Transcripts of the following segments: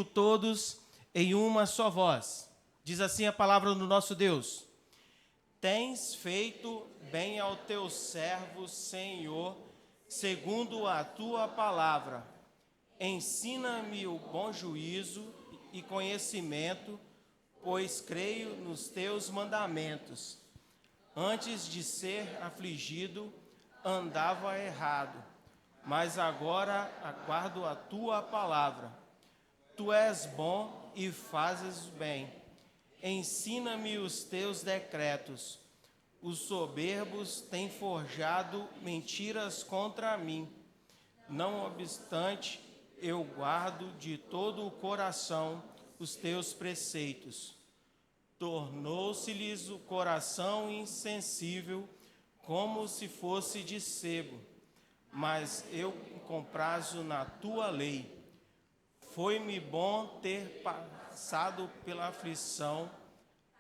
comigo todos em uma só voz. Diz assim a palavra do nosso Deus. Tens feito bem ao teu servo, Senhor, segundo a tua palavra. Ensina-me o bom juízo e conhecimento, pois creio nos teus mandamentos. Antes de ser afligido, andava errado, mas agora aguardo a tua palavra. Tu és bom e fazes bem. Ensina-me os teus decretos. Os soberbos têm forjado mentiras contra mim. Não obstante, eu guardo de todo o coração os teus preceitos. Tornou-se-lhes o coração insensível, como se fosse de sebo, mas eu comprazo na tua lei. Foi-me bom ter passado pela aflição,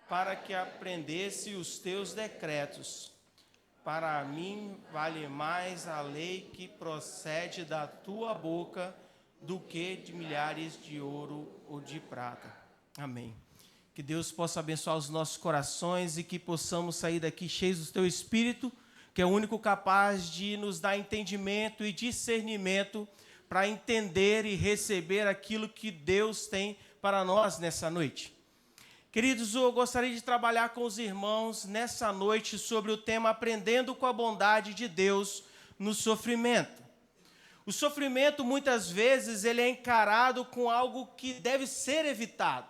para que aprendesse os teus decretos. Para mim vale mais a lei que procede da tua boca do que de milhares de ouro ou de prata. Amém. Que Deus possa abençoar os nossos corações e que possamos sair daqui cheios do teu Espírito, que é o único capaz de nos dar entendimento e discernimento para entender e receber aquilo que Deus tem para nós nessa noite. Queridos, eu gostaria de trabalhar com os irmãos nessa noite sobre o tema Aprendendo com a Bondade de Deus no Sofrimento. O sofrimento, muitas vezes, ele é encarado com algo que deve ser evitado.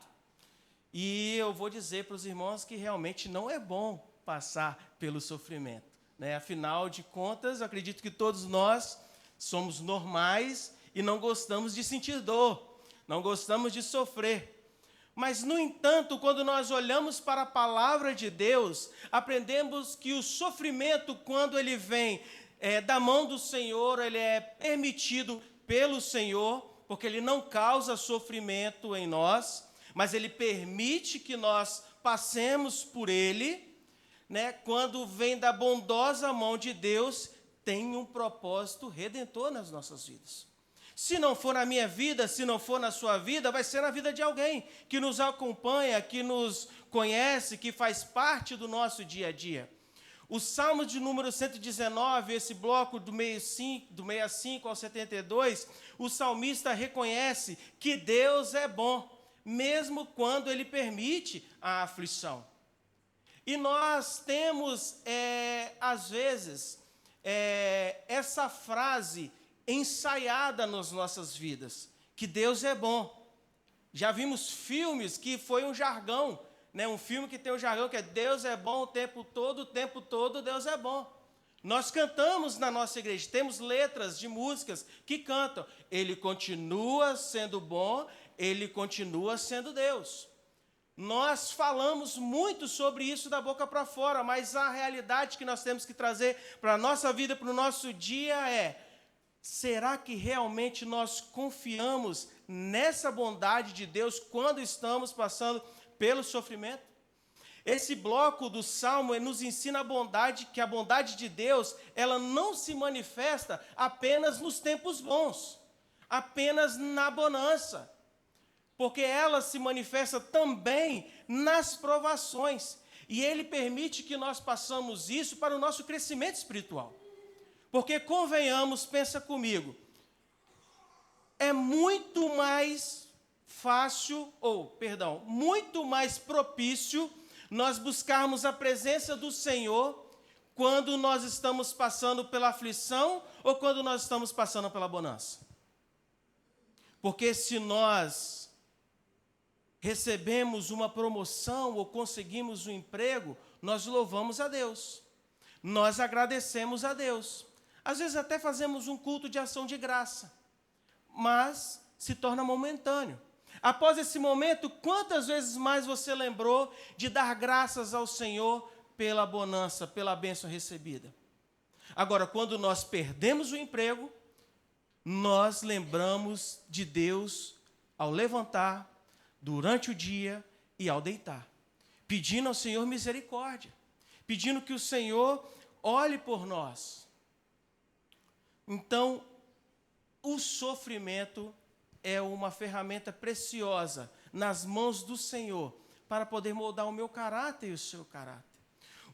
E eu vou dizer para os irmãos que realmente não é bom passar pelo sofrimento, né? Afinal de contas, acredito que todos nós somos normais e não gostamos de sentir dor, não gostamos de sofrer. Mas, no entanto, quando nós olhamos para a palavra de Deus, aprendemos que o sofrimento, quando ele vem da mão do Senhor, ele é permitido pelo Senhor, porque ele não causa sofrimento em nós, mas ele permite que nós passemos por ele, né? Quando vem da bondosa mão de Deus, tem um propósito redentor nas nossas vidas. Se não for na minha vida, se não for na sua vida, vai ser na vida de alguém que nos acompanha, que nos conhece, que faz parte do nosso dia a dia. O Salmo de número 119, esse bloco do 65 ao 72, o salmista reconhece que Deus é bom, mesmo quando ele permite a aflição. E nós temos, às vezes, essa frase ensaiada nas nossas vidas, que Deus é bom. Já vimos filmes que foi um jargão, né? Um filme que tem um jargão que é Deus é bom o tempo todo Deus é bom. Nós cantamos na nossa igreja, temos letras de músicas que cantam, Ele continua sendo bom, Ele continua sendo Deus. Nós falamos muito sobre isso da boca para fora, mas a realidade que nós temos que trazer para a nossa vida, para o nosso dia é: será que realmente nós confiamos nessa bondade de Deus quando estamos passando pelo sofrimento? Esse bloco do Salmo nos ensina a bondade, que a bondade de Deus, ela não se manifesta apenas nos tempos bons, apenas na bonança, porque ela se manifesta também nas provações, e Ele permite que nós passamos isso para o nosso crescimento espiritual. Porque, convenhamos, pensa comigo, é muito mais muito mais propício nós buscarmos a presença do Senhor quando nós estamos passando pela aflição ou quando nós estamos passando pela bonança. Porque se nós recebemos uma promoção ou conseguimos um emprego, nós louvamos a Deus, nós agradecemos a Deus. Às vezes até fazemos um culto de ação de graça, mas se torna momentâneo. Após esse momento, quantas vezes mais você lembrou de dar graças ao Senhor pela bonança, pela bênção recebida? Agora, quando nós perdemos o emprego, nós lembramos de Deus ao levantar, durante o dia e ao deitar, pedindo ao Senhor misericórdia, pedindo que o Senhor olhe por nós. Então, o sofrimento é uma ferramenta preciosa nas mãos do Senhor para poder moldar o meu caráter e o seu caráter.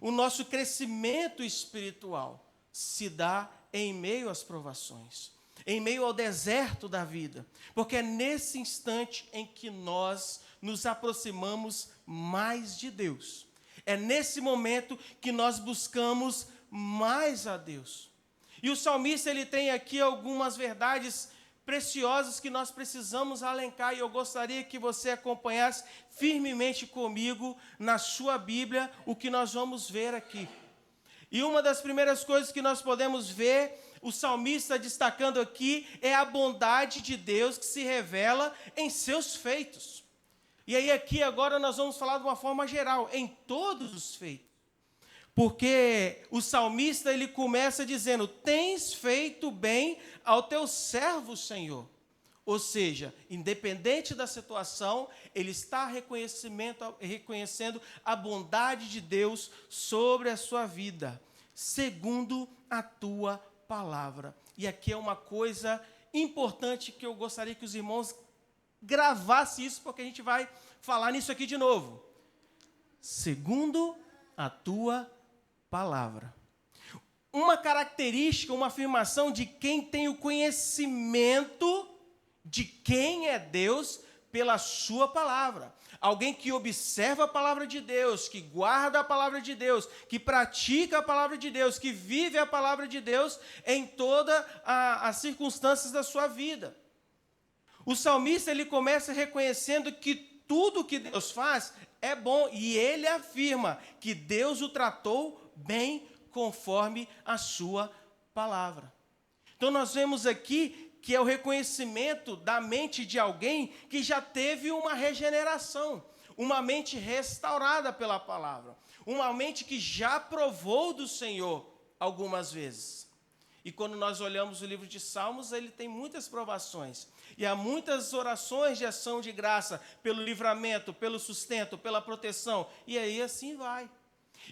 O nosso crescimento espiritual se dá em meio às provações, em meio ao deserto da vida, porque é nesse instante em que nós nos aproximamos mais de Deus. É nesse momento que nós buscamos mais a Deus. E o salmista, ele tem aqui algumas verdades preciosas que nós precisamos alencar, e eu gostaria que você acompanhasse firmemente comigo na sua Bíblia o que nós vamos ver aqui. E uma das primeiras coisas que nós podemos ver o salmista destacando aqui é a bondade de Deus que se revela em seus feitos. E aí aqui agora nós vamos falar de uma forma geral, em todos os feitos. Porque o salmista, ele começa dizendo: tens feito bem ao teu servo, Senhor. Ou seja, independente da situação, ele está reconhecendo a bondade de Deus sobre a sua vida, segundo a tua palavra. E aqui é uma coisa importante que eu gostaria que os irmãos gravassem isso, porque a gente vai falar nisso aqui de novo. Segundo a tua palavra. Uma característica, uma afirmação de quem tem o conhecimento de quem é Deus pela sua palavra. Alguém que observa a palavra de Deus, que guarda a palavra de Deus, que pratica a palavra de Deus, que vive a palavra de Deus em todas as circunstâncias da sua vida. O salmista, ele começa reconhecendo que tudo que Deus faz é bom, e ele afirma que Deus o tratou bem conforme a sua palavra. Então nós vemos aqui que é o reconhecimento da mente de alguém que já teve uma regeneração, uma mente restaurada pela palavra, uma mente que já provou do Senhor algumas vezes. E quando nós olhamos o livro de Salmos, ele tem muitas provações, e há muitas orações de ação de graça pelo livramento, pelo sustento, pela proteção, e aí assim vai.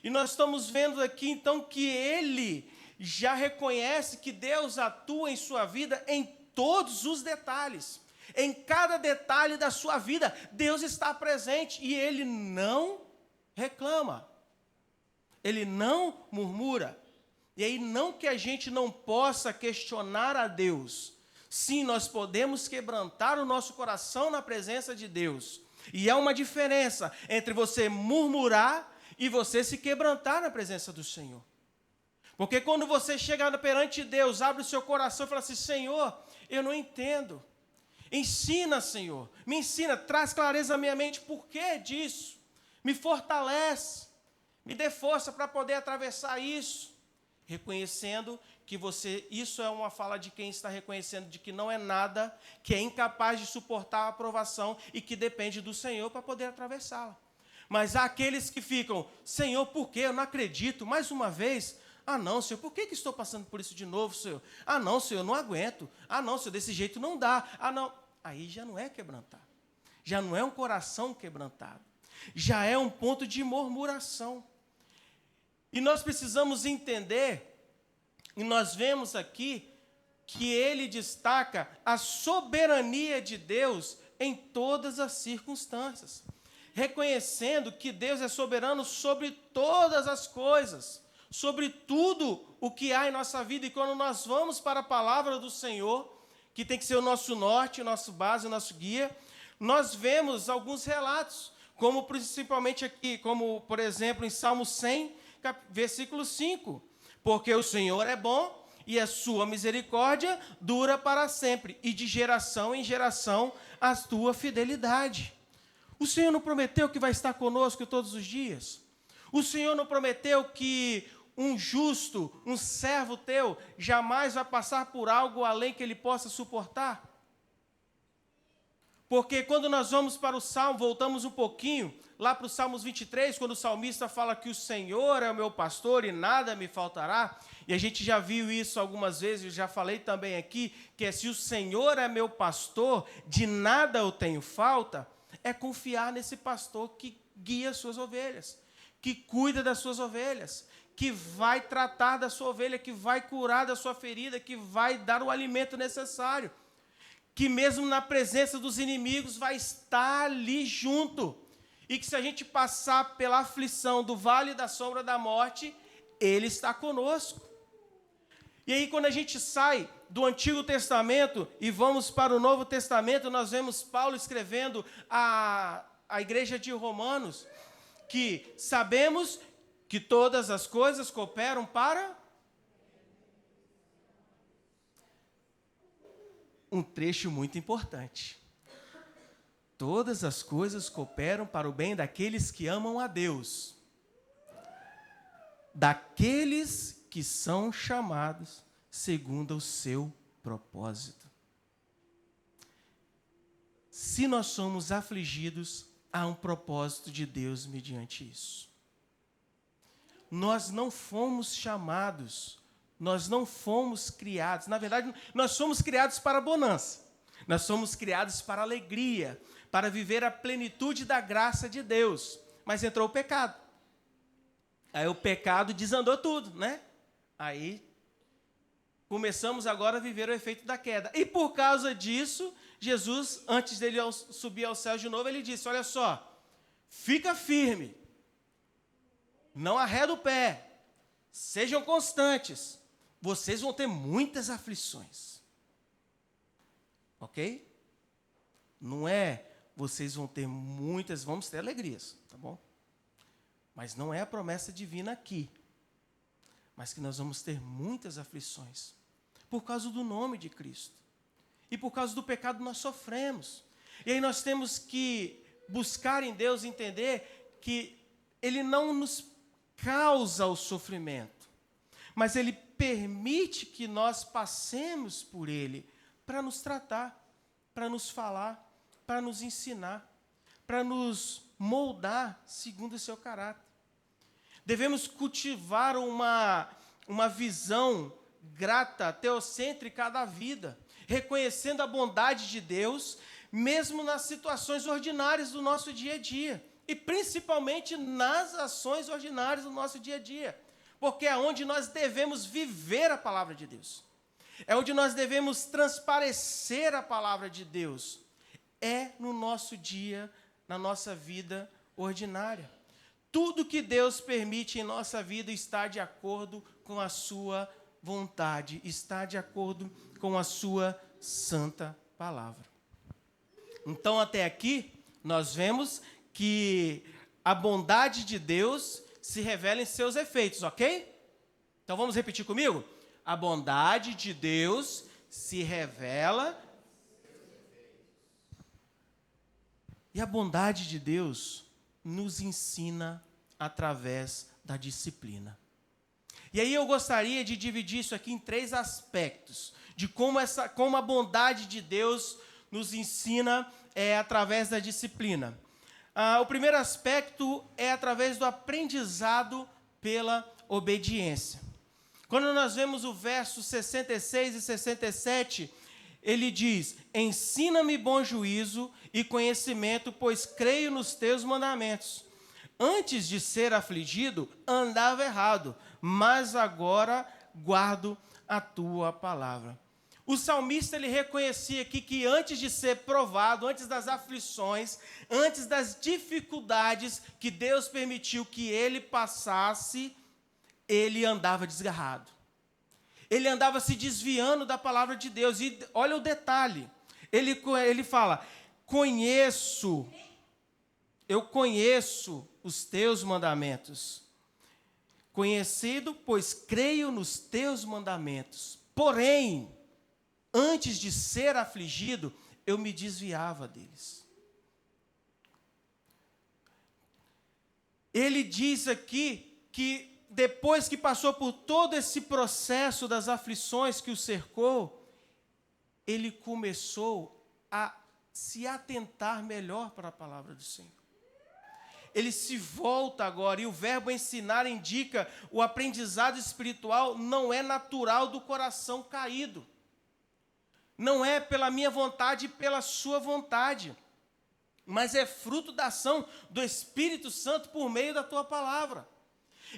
E nós estamos vendo aqui, então, que ele já reconhece que Deus atua em sua vida em todos os detalhes. Em cada detalhe da sua vida, Deus está presente e ele não reclama. Ele não murmura. E aí, não que a gente não possa questionar a Deus. Sim, nós podemos quebrantar o nosso coração na presença de Deus. E há uma diferença entre você murmurar e você se quebrantar na presença do Senhor. Porque quando você chega perante Deus, abre o seu coração e fala assim: Senhor, eu não entendo. Ensina, Senhor. Me ensina, traz clareza à minha mente. Por que disso? Me fortalece. Me dê força para poder atravessar isso. Reconhecendo que isso é uma fala de quem está reconhecendo de que não é nada, que é incapaz de suportar a aprovação e que depende do Senhor para poder atravessá-la. Mas há aqueles que ficam: Senhor, por quê? Eu não acredito. Mais uma vez. Ah, não, Senhor, por que estou passando por isso de novo, Senhor? Ah, não, Senhor, eu não aguento. Ah, não, Senhor, desse jeito não dá. Ah, não. Aí já não é quebrantar. Já não é um coração quebrantado. Já é um ponto de murmuração. E nós precisamos entender, e nós vemos aqui, que ele destaca a soberania de Deus em todas as circunstâncias. Reconhecendo que Deus é soberano sobre todas as coisas, sobre tudo o que há em nossa vida. E quando nós vamos para a palavra do Senhor, que tem que ser o nosso norte, o nosso base, o nosso guia, nós vemos alguns relatos, como principalmente aqui, como por exemplo em Salmo 100, versículo 5. Porque o Senhor é bom e a sua misericórdia dura para sempre, e de geração em geração a tua fidelidade. O Senhor não prometeu que vai estar conosco todos os dias? O Senhor não prometeu que um justo, um servo teu, jamais vai passar por algo além que ele possa suportar? Porque quando nós vamos para o Salmo, voltamos um pouquinho, lá para o Salmos 23, quando o salmista fala que o Senhor é o meu pastor e nada me faltará, e a gente já viu isso algumas vezes, eu já falei também aqui, que é: se o Senhor é meu pastor, de nada eu tenho falta, é confiar nesse pastor que guia as suas ovelhas, que cuida das suas ovelhas, que vai tratar da sua ovelha, que vai curar da sua ferida, que vai dar o alimento necessário. que mesmo na presença dos inimigos vai estar ali junto. E que se a gente passar pela aflição do vale da sombra da morte, Ele está conosco. E aí, quando a gente sai do Antigo Testamento e vamos para o Novo Testamento, nós vemos Paulo escrevendo à igreja de Romanos, que sabemos que todas as coisas cooperam para... Um trecho muito importante. Todas as coisas cooperam para o bem daqueles que amam a Deus, daqueles que são chamados segundo o seu propósito. Se nós somos afligidos, há um propósito de Deus mediante isso. Nós não fomos chamados, nós não fomos criados, na verdade, nós somos criados para a bonança, nós somos criados para a alegria, para viver a plenitude da graça de Deus, mas entrou o pecado. Aí o pecado desandou tudo, né? Aí começamos agora a viver o efeito da queda. E por causa disso, Jesus, antes dele subir ao céu de novo, ele disse, olha só, fica firme, não arreda o pé, sejam constantes, vocês vão ter muitas aflições. Ok? Não é vocês vão ter muitas, vamos ter alegrias, tá bom? Mas não é a promessa divina aqui. Mas que nós vamos ter muitas aflições. Por causa do nome de Cristo. E por causa do pecado nós sofremos. E aí nós temos que buscar em Deus entender que Ele não nos causa o sofrimento. Mas Ele permite que nós passemos por Ele para nos tratar, para nos falar, para nos ensinar, para nos moldar segundo o seu caráter. Devemos cultivar uma visão grata, teocêntrica da vida, reconhecendo a bondade de Deus, mesmo nas situações ordinárias do nosso dia a dia, e principalmente nas ações ordinárias do nosso dia a dia, porque é onde nós devemos viver a palavra de Deus, é onde nós devemos transparecer a palavra de Deus, é no nosso dia, na nossa vida ordinária. Tudo que Deus permite em nossa vida está de acordo com a sua vontade, está de acordo com a sua santa palavra. Então, até aqui, nós vemos que a bondade de Deus se revela em seus efeitos, ok? Então, vamos repetir comigo? A bondade de Deus se revela. E a bondade de Deus nos ensina através da disciplina. E aí eu gostaria de dividir isso aqui em 3 aspectos, de como a bondade de Deus nos ensina através da disciplina. O primeiro aspecto é através do aprendizado pela obediência. Quando nós vemos o verso 66 e 67, ele diz, ensina-me bom juízo e conhecimento, pois creio nos teus mandamentos. Antes de ser afligido, andava errado, mas agora guardo a tua palavra. O salmista, ele reconhecia aqui que antes de ser provado, antes das aflições, antes das dificuldades que Deus permitiu que ele passasse, ele andava desgarrado. Ele andava se desviando da palavra de Deus. E olha o detalhe. Ele fala, eu conheço os teus mandamentos. Conhecido, pois creio nos teus mandamentos. Porém, antes de ser afligido, eu me desviava deles. Ele diz aqui que depois que passou por todo esse processo das aflições que o cercou, ele começou a se atentar melhor para a palavra do Senhor. Ele se volta agora, e o verbo ensinar indica o aprendizado espiritual não é natural do coração caído. Não é pela minha vontade e pela sua vontade, mas é fruto da ação do Espírito Santo por meio da tua palavra.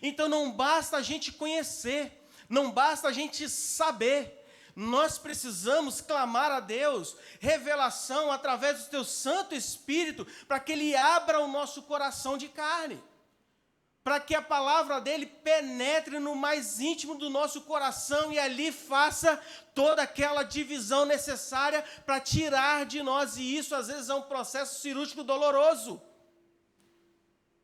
Então não basta a gente conhecer, não basta a gente saber, Nós precisamos clamar a Deus, revelação através do teu Santo Espírito, para que Ele abra o nosso coração de carne, para que a palavra dEle penetre no mais íntimo do nosso coração e ali faça toda aquela divisão necessária para tirar de nós, e isso às vezes é um processo cirúrgico doloroso,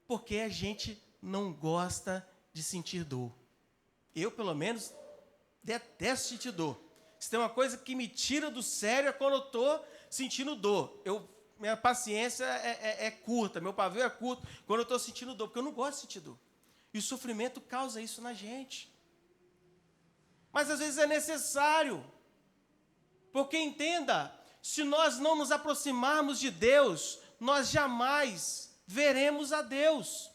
porque a gente não gosta de sentir dor. Eu, pelo menos, detesto sentir dor. Se tem uma coisa que me tira do sério é quando eu estou sentindo dor. Minha paciência é curta, meu pavio é curto quando eu estou sentindo dor, porque eu não gosto de sentir dor. E o sofrimento causa isso na gente. Mas às vezes é necessário. Porque entenda, se nós não nos aproximarmos de Deus, nós jamais veremos a Deus.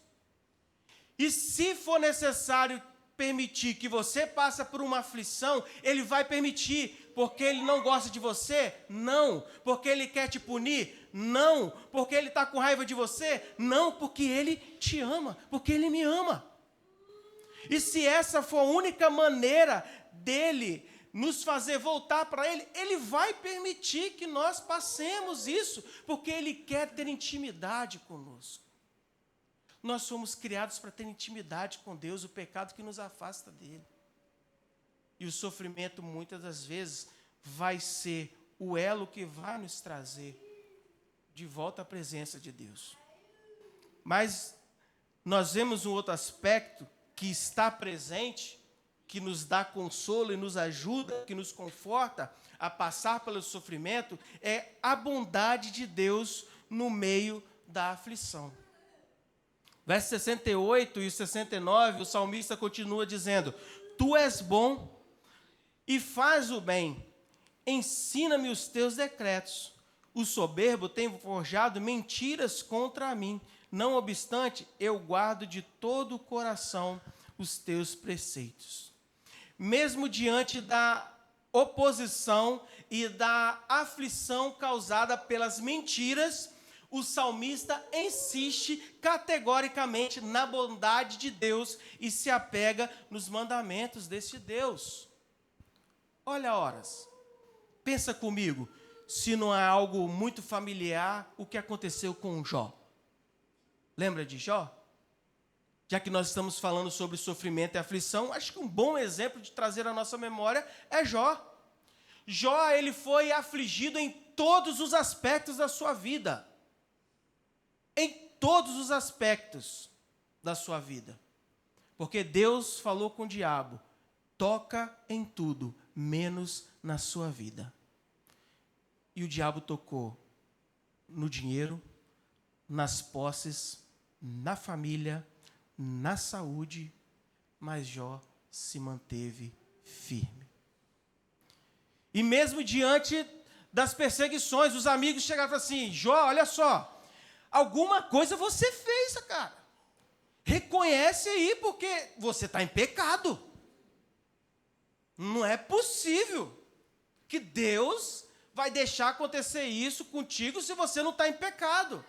E se for necessário permitir que você passe por uma aflição, Ele vai permitir, porque Ele não gosta de você? Não. Porque Ele quer te punir? Não. Porque Ele está com raiva de você? Não, porque Ele te ama, porque Ele me ama. E se essa for a única maneira dEle nos fazer voltar para Ele, Ele vai permitir que nós passemos isso, porque Ele quer ter intimidade conosco. Nós somos criados para ter intimidade com Deus, o pecado que nos afasta dEle. E o sofrimento, muitas das vezes, vai ser o elo que vai nos trazer de volta à presença de Deus. Mas nós vemos um outro aspecto que está presente, que nos dá consolo e nos ajuda, que nos conforta a passar pelo sofrimento, é a bondade de Deus no meio da aflição. Versos 68 e 69, o salmista continua dizendo: Tu és bom e faz o bem, ensina-me os teus decretos. O soberbo tem forjado mentiras contra mim, não obstante, eu guardo de todo o coração os teus preceitos. Mesmo diante da oposição e da aflição causada pelas mentiras, o salmista insiste categoricamente na bondade de Deus e se apega nos mandamentos desse Deus. Olha, horas, pensa comigo, se não é algo muito familiar, o que aconteceu com Jó. Lembra de Jó? Já que nós estamos falando sobre sofrimento e aflição, acho que um bom exemplo de trazer à nossa memória é Jó. Jó, ele foi afligido em todos os aspectos da sua vida. Em todos os aspectos da sua vida. Porque Deus falou com o diabo: toca em tudo, menos na sua vida. E o diabo tocou no dinheiro, nas posses, na família, na saúde, mas Jó se manteve firme. E mesmo diante das perseguições, os amigos chegaram e falaram assim: Jó, olha só, alguma coisa você fez, cara. Reconhece aí, porque você está em pecado. Não é possível que Deus vai deixar acontecer isso contigo se você não está em pecado.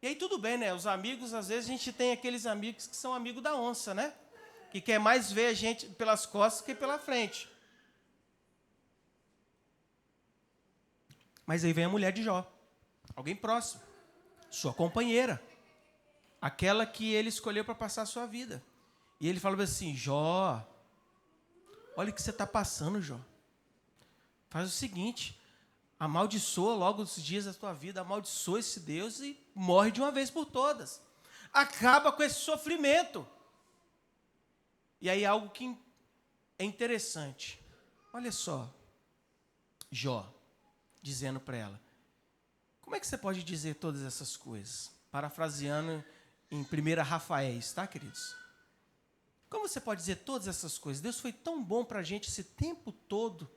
E aí tudo bem, né? Os amigos, às vezes a gente tem aqueles amigos que são amigos da onça, né? Que quer mais ver a gente pelas costas que pela frente. Mas aí vem a mulher de Jó. Alguém próximo, sua companheira, aquela que ele escolheu para passar a sua vida. E ele falou assim: Jó, olha o que você está passando, Jó. Faz o seguinte, amaldiçoa logo os dias da tua vida, amaldiçoa esse Deus e morre de uma vez por todas. Acaba com esse sofrimento. E aí algo que é interessante. Olha só, Jó, dizendo para ela: como é que você pode dizer todas essas coisas? Parafraseando em 1 Rafaéis, tá, queridos? Como você pode dizer todas essas coisas? Deus foi tão bom para a gente esse tempo todo,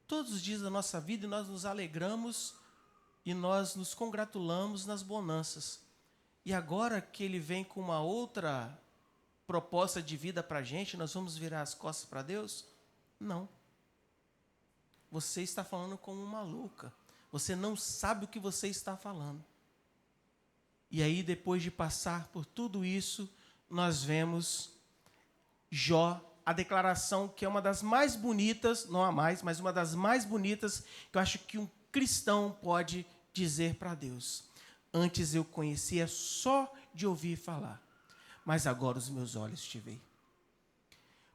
todos os dias da nossa vida, e nós nos alegramos e nós nos congratulamos nas bonanças. E agora que Ele vem com uma outra proposta de vida para a gente, nós vamos virar as costas para Deus? Não. Você está falando como uma louca. Você não sabe o que você está falando. E aí, depois de passar por tudo isso, nós vemos Jó a declaração que é uma das mais bonitas, não a mais, mas uma das mais bonitas que eu acho que um cristão pode dizer para Deus. Antes eu conhecia só de ouvir falar, mas agora os meus olhos te veem.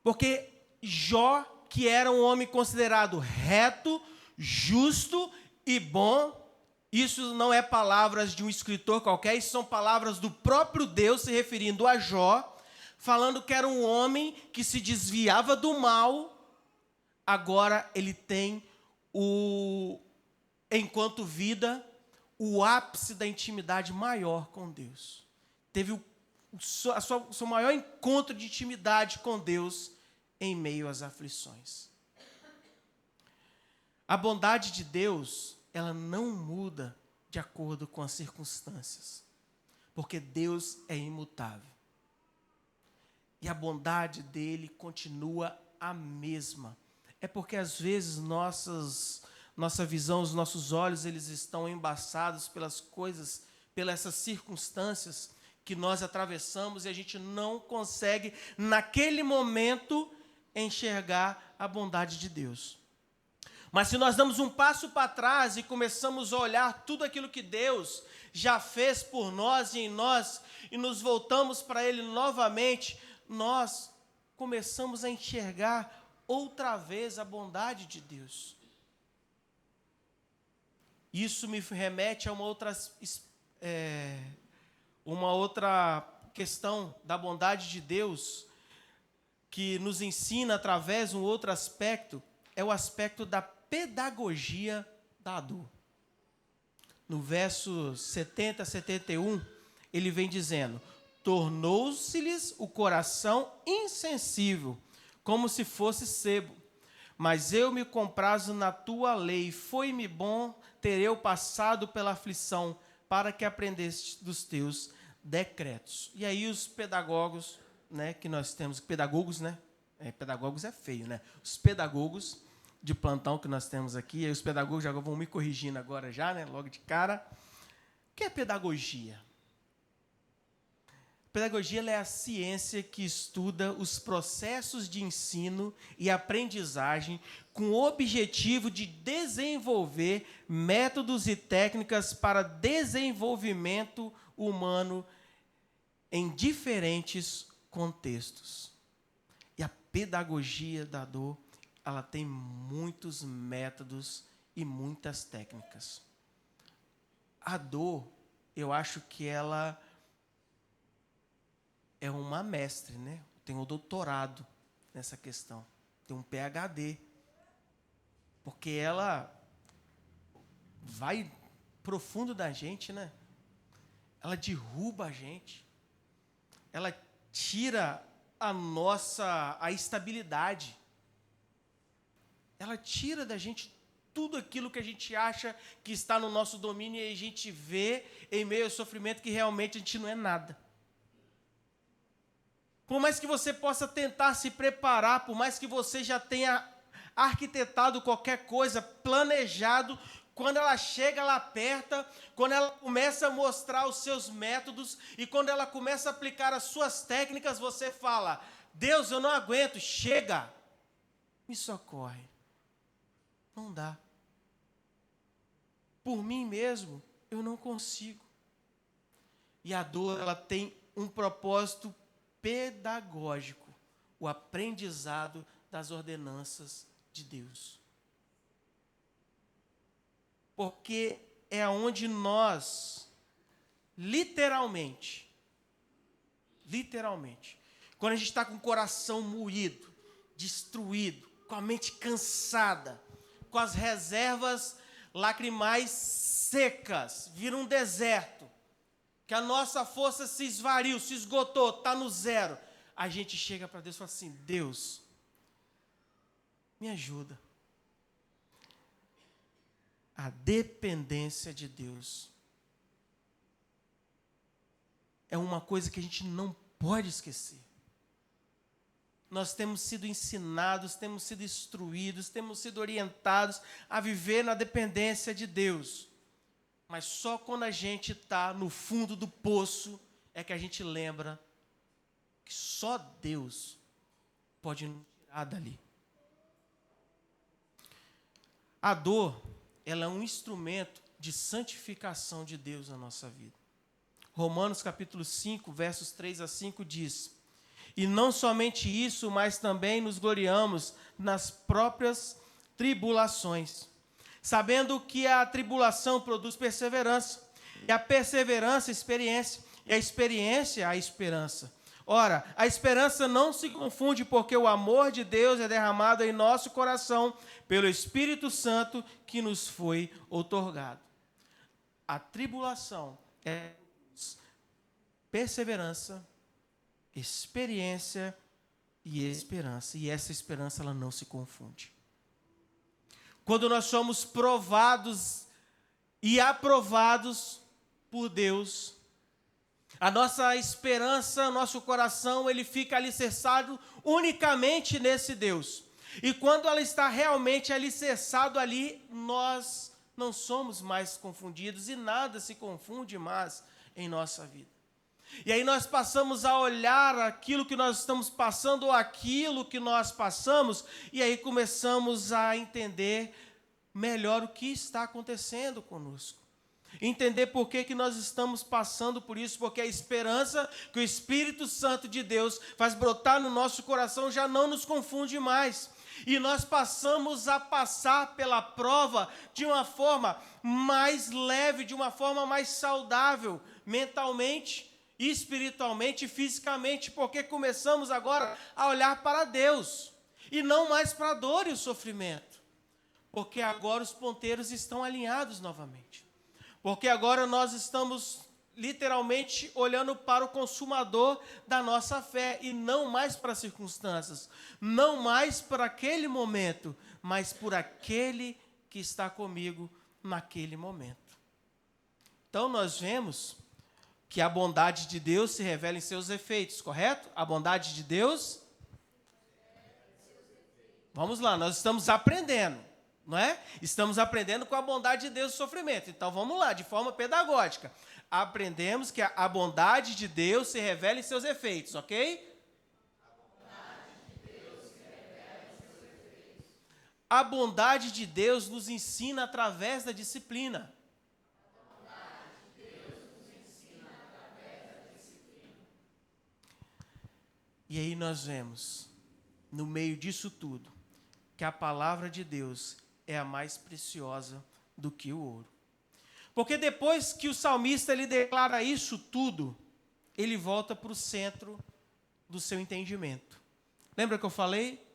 Porque Jó, que era um homem considerado reto, justo e bom, isso não é palavras de um escritor qualquer, isso são palavras do próprio Deus se referindo a Jó, falando que era um homem que se desviava do mal, agora ele tem, enquanto vida, o ápice da intimidade maior com Deus. Teve o seu maior encontro de intimidade com Deus em meio às aflições. A bondade de Deus, ela não muda de acordo com as circunstâncias, porque Deus é imutável. E a bondade dele continua a mesma. É porque às vezes nossa visão, os nossos olhos, eles estão embaçados pelas coisas, pelas essas circunstâncias que nós atravessamos e a gente não consegue, naquele momento, enxergar a bondade de Deus. Mas se nós damos um passo para trás e começamos a olhar tudo aquilo que Deus já fez por nós e em nós, e nos voltamos para Ele novamente, nós começamos a enxergar outra vez a bondade de Deus. Isso me remete a uma outra questão da bondade de Deus, que nos ensina através de um outro aspecto, é o aspecto da pedagogia da dor. No verso 70 a 71, ele vem dizendo: tornou-se-lhes o coração insensível, como se fosse sebo. Mas eu me comprazo na tua lei, foi-me bom ter eu passado pela aflição, para que aprendesse dos teus decretos. E aí os pedagogos, né, que nós temos, pedagogos, né? Pedagogos é feio, né? Os pedagogos de plantão que nós temos aqui, e os pedagogos já vão me corrigindo agora já, né, logo de cara. O que é pedagogia? Pedagogia é a ciência que estuda os processos de ensino e aprendizagem com o objetivo de desenvolver métodos e técnicas para desenvolvimento humano em diferentes contextos. E a pedagogia da dor, ela tem muitos métodos e muitas técnicas. A dor, eu acho que ela é uma mestre, né? Tem um doutorado nessa questão, tem um PhD, porque ela vai profundo da gente, né? Ela derruba a gente, ela tira a estabilidade, ela tira da gente tudo aquilo que a gente acha que está no nosso domínio e a gente vê em meio ao sofrimento que realmente a gente não é nada. Por mais que você possa tentar se preparar, por mais que você já tenha arquitetado qualquer coisa, planejado, quando ela chega, ela aperta, quando ela começa a mostrar os seus métodos e quando ela começa a aplicar as suas técnicas, você fala: Deus, eu não aguento, chega, me socorre. Não dá. Por mim mesmo, eu não consigo. E a dor, ela tem um propósito pedagógico, o aprendizado das ordenanças de Deus. Porque é onde nós, literalmente, quando a gente está com o coração moído, destruído, com a mente cansada, com as reservas lacrimais secas, vira um deserto, que a nossa força se esvariu, se esgotou, está no zero. A gente chega para Deus e fala assim: Deus, me ajuda. A dependência de Deus é uma coisa que a gente não pode esquecer. Nós temos sido ensinados, temos sido instruídos, temos sido orientados a viver na dependência de Deus. Mas só quando a gente está no fundo do poço é que a gente lembra que só Deus pode nos tirar dali. A dor, ela é um instrumento de santificação de Deus na nossa vida. Romanos capítulo 5, versos 3 a 5 diz: e não somente isso, mas também nos gloriamos nas próprias tribulações, sabendo que a tribulação produz perseverança, e a perseverança, experiência, e a experiência, a esperança. Ora, a esperança não se confunde, porque o amor de Deus é derramado em nosso coração pelo Espírito Santo que nos foi outorgado. A tribulação é perseverança, experiência e esperança. E essa esperança, ela não se confunde. Quando nós somos provados e aprovados por Deus, a nossa esperança, nosso coração, ele fica alicerçado unicamente nesse Deus. E quando ela está realmente alicerçado ali, nós não somos mais confundidos e nada se confunde mais em nossa vida. E aí nós passamos a olhar aquilo que nós estamos passando ou aquilo que nós passamos, e aí começamos a entender melhor o que está acontecendo conosco. Entender por que nós estamos passando por isso, porque a esperança que o Espírito Santo de Deus faz brotar no nosso coração já não nos confunde mais. E nós passamos a passar pela prova de uma forma mais leve, de uma forma mais saudável, mentalmente, espiritualmente e fisicamente, porque começamos agora a olhar para Deus, e não mais para a dor e o sofrimento, porque agora os ponteiros estão alinhados novamente. Porque agora nós estamos literalmente olhando para o consumador da nossa fé e não mais para as circunstâncias, não mais para aquele momento, mas por aquele que está comigo naquele momento. Então nós vemos que a bondade de Deus se revela em seus efeitos, correto? A bondade de Deus... Vamos lá, nós estamos aprendendo. Não é? Estamos aprendendo com a bondade de Deus o sofrimento. Então, vamos lá, de forma pedagógica. Aprendemos que a bondade de Deus se revela em seus efeitos, ok? A bondade de Deus nos ensina através da disciplina. E aí nós vemos, no meio disso tudo, que a palavra de Deus é a mais preciosa do que o ouro. Porque depois que o salmista ele declara isso tudo, ele volta para o centro do seu entendimento. Lembra que eu falei?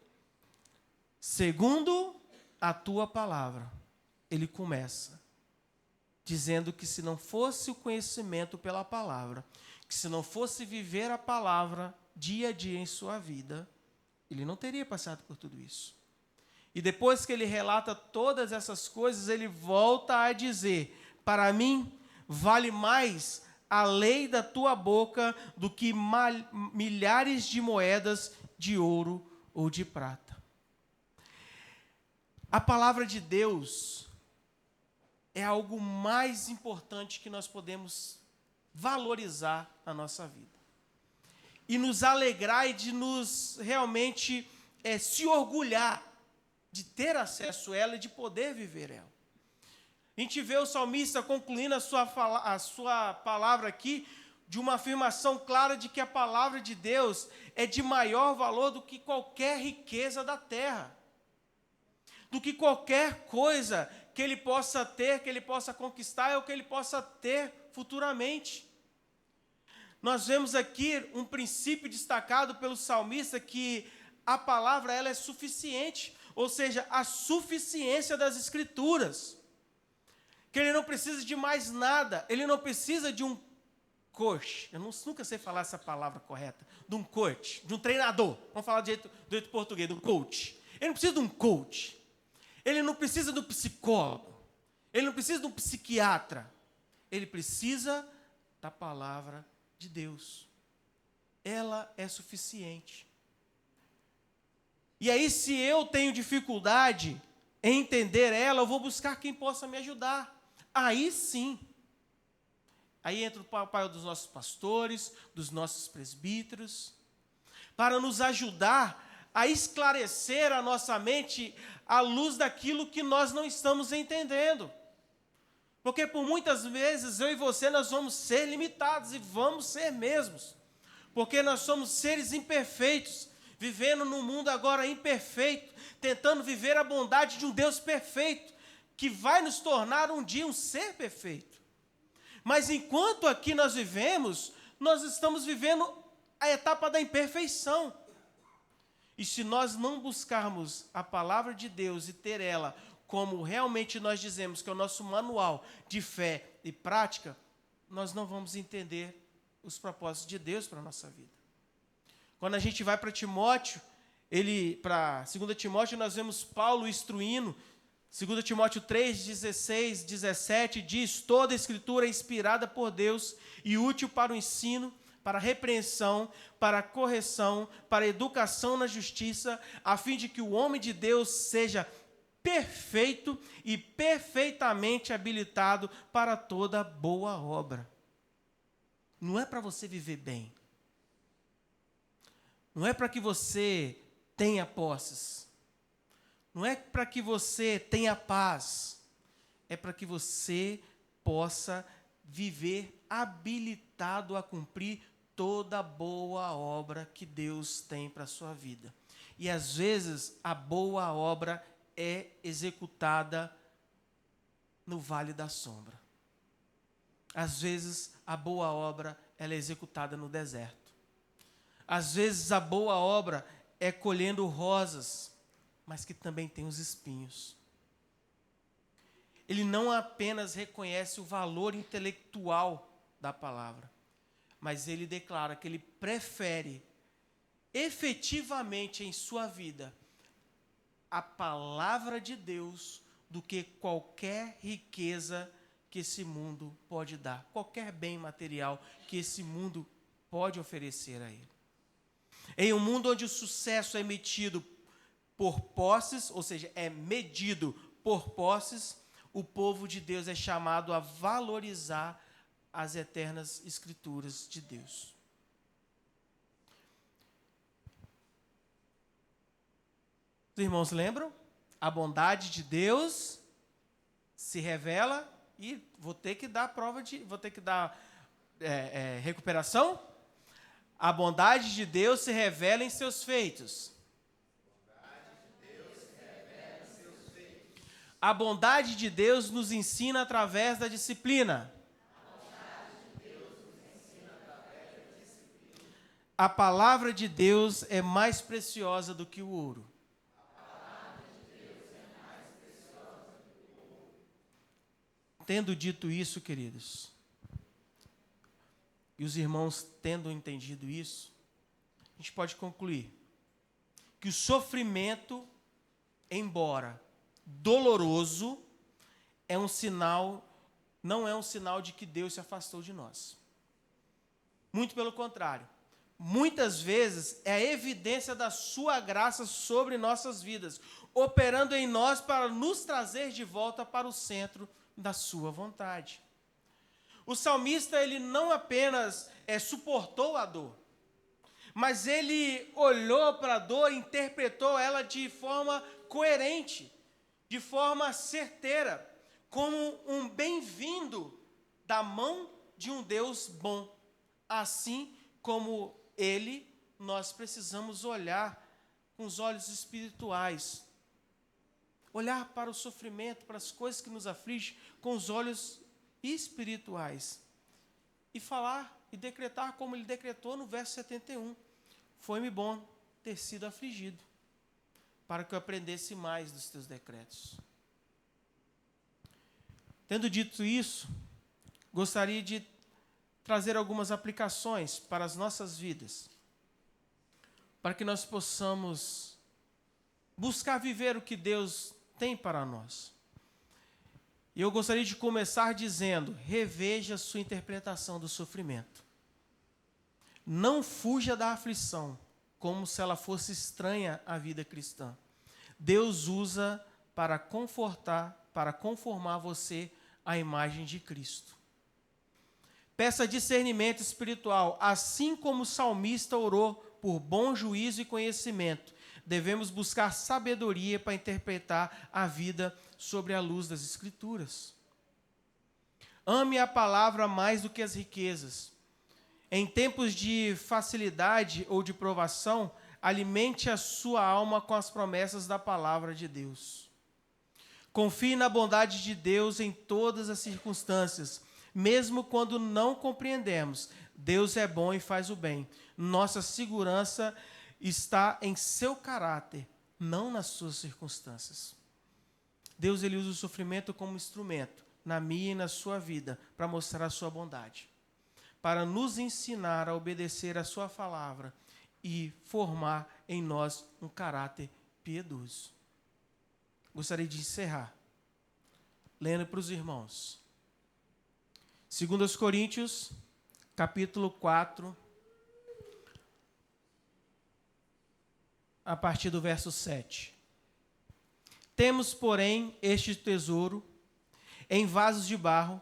Segundo a tua palavra, ele começa dizendo que se não fosse o conhecimento pela palavra, que se não fosse viver a palavra dia a dia em sua vida, ele não teria passado por tudo isso. E depois que ele relata todas essas coisas, ele volta a dizer: para mim, vale mais a lei da tua boca do que milhares de moedas de ouro ou de prata. A palavra de Deus é algo mais importante que nós podemos valorizar na nossa vida. E nos alegrar e de nos realmente se orgulhar de ter acesso a ela e de poder viver ela. A gente vê o salmista concluindo a sua palavra aqui de uma afirmação clara de que a palavra de Deus é de maior valor do que qualquer riqueza da terra, do que qualquer coisa que ele possa ter, que ele possa conquistar ou que ele possa ter futuramente. Nós vemos aqui um princípio destacado pelo salmista, que a palavra ela é suficiente, ou seja, a suficiência das Escrituras. Que ele não precisa de mais nada, ele não precisa de um coach. Eu nunca sei falar essa palavra correta. De um coach, de um treinador. Vamos falar do jeito português, de um coach. Ele não precisa de um coach. Ele não precisa de um psicólogo. Ele não precisa de um psiquiatra. Ele precisa da palavra de Deus. Ela é suficiente. E aí, se eu tenho dificuldade em entender ela, eu vou buscar quem possa me ajudar. Aí sim. Aí entra o papel dos nossos pastores, dos nossos presbíteros, para nos ajudar a esclarecer a nossa mente à luz daquilo que nós não estamos entendendo. Porque por muitas vezes eu e você nós vamos ser limitados e vamos ser mesmos. Porque nós somos seres imperfeitos, vivendo num mundo agora imperfeito, tentando viver a bondade de um Deus perfeito, que vai nos tornar um dia um ser perfeito. Mas enquanto aqui nós vivemos, nós estamos vivendo a etapa da imperfeição. E se nós não buscarmos a palavra de Deus e ter ela como realmente nós dizemos que é o nosso manual de fé e prática, nós não vamos entender os propósitos de Deus para a nossa vida. Quando a gente vai para Timóteo, para 2 Timóteo, nós vemos Paulo instruindo. 2 Timóteo 3, 16, 17, diz: toda a escritura é inspirada por Deus e útil para o ensino, para a repreensão, para a correção, para a educação na justiça, a fim de que o homem de Deus seja perfeito e perfeitamente habilitado para toda boa obra. Não é para você viver bem. Não é para que você tenha posses. Não é para que você tenha paz. É para que você possa viver habilitado a cumprir toda boa obra que Deus tem para a sua vida. E às vezes a boa obra é executada no vale da sombra. Às vezes a boa obra ela é executada no deserto. Às vezes a boa obra é colhendo rosas, mas que também tem os espinhos. Ele não apenas reconhece o valor intelectual da palavra, mas ele declara que ele prefere efetivamente em sua vida a palavra de Deus do que qualquer riqueza que esse mundo pode dar, qualquer bem material que esse mundo pode oferecer a ele. Em um mundo onde o sucesso é medido por posses, ou seja, é medido por posses, o povo de Deus é chamado a valorizar as eternas escrituras de Deus. Os irmãos lembram? A bondade de Deus se revela e vou ter que dar recuperação. A bondade de Deus se revela em seus feitos. A bondade de Deus nos ensina através da disciplina. A palavra de Deus é mais preciosa do que o ouro. Tendo dito isso, queridos, e os irmãos tendo entendido isso, a gente pode concluir que o sofrimento, embora doloroso, não é um sinal de que Deus se afastou de nós. Muito pelo contrário. Muitas vezes é a evidência da sua graça sobre nossas vidas, operando em nós para nos trazer de volta para o centro da sua vontade. O salmista, ele não apenas suportou a dor, mas ele olhou para a dor e interpretou ela de forma coerente, de forma certeira, como um bem-vindo da mão de um Deus bom. Assim como ele, nós precisamos olhar com os olhos espirituais. Olhar para o sofrimento, para as coisas que nos afligem, com os olhos espirituais. E falar e decretar como ele decretou no verso 71. Foi-me bom ter sido afligido, para que eu aprendesse mais dos teus decretos. Tendo dito isso, gostaria de trazer algumas aplicações para as nossas vidas, para que nós possamos buscar viver o que Deus tem para nós. E eu gostaria de começar dizendo: reveja sua interpretação do sofrimento. Não fuja da aflição, como se ela fosse estranha à vida cristã. Deus usa para conformar você à imagem de Cristo. Peça discernimento espiritual, assim como o salmista orou por bom juízo e conhecimento. devemos buscar sabedoria para interpretar a vida sobre a luz das Escrituras. Ame a palavra mais do que as riquezas. Em tempos de facilidade ou de provação, alimente a sua alma com as promessas da palavra de Deus. Confie na bondade de Deus em todas as circunstâncias, mesmo quando não compreendemos. Deus é bom e faz o bem. Nossa segurança está em seu caráter, não nas suas circunstâncias. Deus ele usa o sofrimento como instrumento na minha e na sua vida para mostrar a sua bondade, para nos ensinar a obedecer a sua palavra e formar em nós um caráter piedoso. Gostaria de encerrar lendo para os irmãos 2 Coríntios, capítulo 4, a partir do verso 7. Temos, porém, este tesouro em vasos de barro,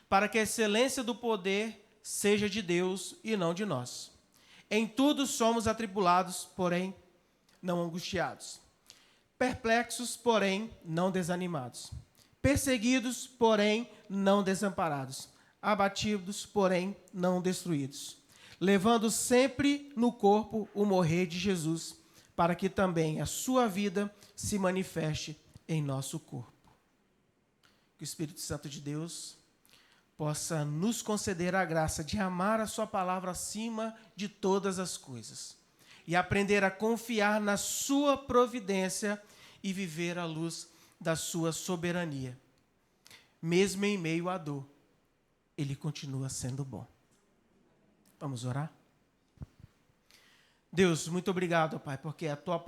para que a excelência do poder seja de Deus e não de nós. Em tudo somos atribulados, porém não angustiados. Perplexos, porém não desanimados. Perseguidos, porém não desamparados. Abatidos, porém não destruídos. Levando sempre no corpo o morrer de Jesus, para que também a sua vida se manifeste em nosso corpo. Que o Espírito Santo de Deus possa nos conceder a graça de amar a sua palavra acima de todas as coisas e aprender a confiar na sua providência e viver à luz da sua soberania. Mesmo em meio à dor, ele continua sendo bom. Vamos orar? Deus, muito obrigado, Pai, porque a tua